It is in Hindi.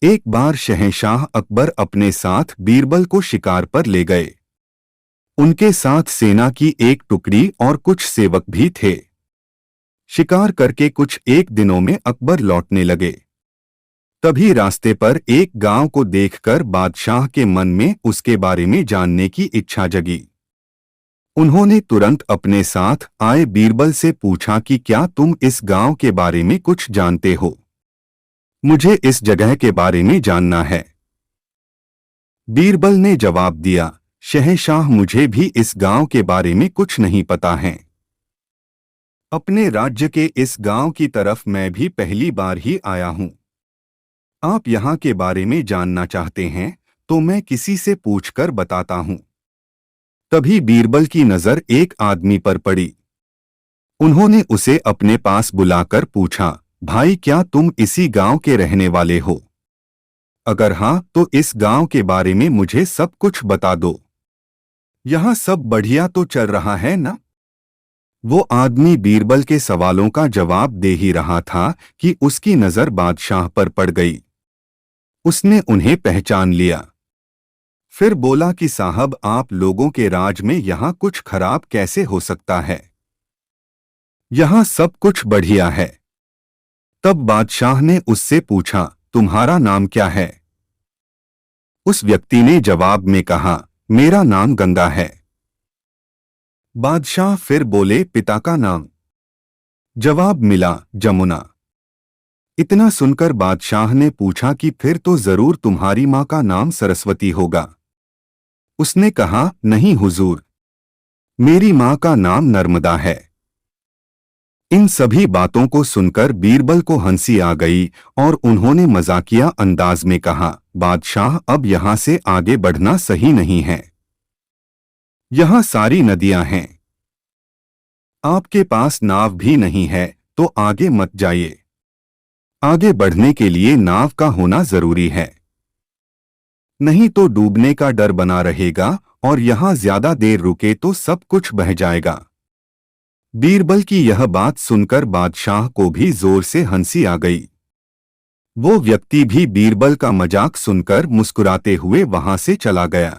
एक बार शहंशाह अकबर अपने साथ बीरबल को शिकार पर ले गए। उनके साथ सेना की एक टुकड़ी और कुछ सेवक भी थे। शिकार करके कुछ एक दिनों में अकबर लौटने लगे। तभी रास्ते पर एक गांव को देखकर बादशाह के मन में उसके बारे में जानने की इच्छा जगी। उन्होंने तुरंत अपने साथ आए बीरबल से पूछा कि क्या तुम इस गांव के बारे में कुछ जानते हो? मुझे इस जगह के बारे में जानना है। बीरबल ने जवाब दिया, शहंशाह, मुझे भी इस गांव के बारे में कुछ नहीं पता है। अपने राज्य के इस गांव की तरफ मैं भी पहली बार ही आया हूं। आप यहाँ के बारे में जानना चाहते हैं तो मैं किसी से पूछकर बताता हूं। तभी बीरबल की नजर एक आदमी पर पड़ी। उन्होंने उसे अपने पास बुलाकर पूछा, भाई, क्या तुम इसी गांव के रहने वाले हो? अगर हाँ तो इस गांव के बारे में मुझे सब कुछ बता दो। यहाँ सब बढ़िया तो चल रहा है ना? वो आदमी बीरबल के सवालों का जवाब दे ही रहा था कि उसकी नजर बादशाह पर पड़ गई। उसने उन्हें पहचान लिया। फिर बोला कि साहब, आप लोगों के राज में यहाँ कुछ खराब कैसे हो सकता है? यहाँ सब कुछ बढ़िया है। तब बादशाह ने उससे पूछा, तुम्हारा नाम क्या है? उस व्यक्ति ने जवाब में कहा, मेरा नाम गंगा है। बादशाह फिर बोले, पिता का नाम? जवाब मिला, जमुना। इतना सुनकर बादशाह ने पूछा कि फिर तो जरूर तुम्हारी मां का नाम सरस्वती होगा। उसने कहा, नहीं हुजूर, मेरी मां का नाम नर्मदा है। इन सभी बातों को सुनकर बीरबल को हंसी आ गई और उन्होंने मजाकिया अंदाज में कहा, बादशाह, अब यहां से आगे बढ़ना सही नहीं है। यहां सारी नदियां हैं। आपके पास नाव भी नहीं है तो आगे मत जाइए। आगे बढ़ने के लिए नाव का होना जरूरी है, नहीं तो डूबने का डर बना रहेगा और यहां ज्यादा देर रुके तो सब कुछ बह जाएगा। बीरबल की यह बात सुनकर बादशाह को भी जोर से हंसी आ गई। वो व्यक्ति भी बीरबल का मजाक सुनकर मुस्कुराते हुए वहां से चला गया।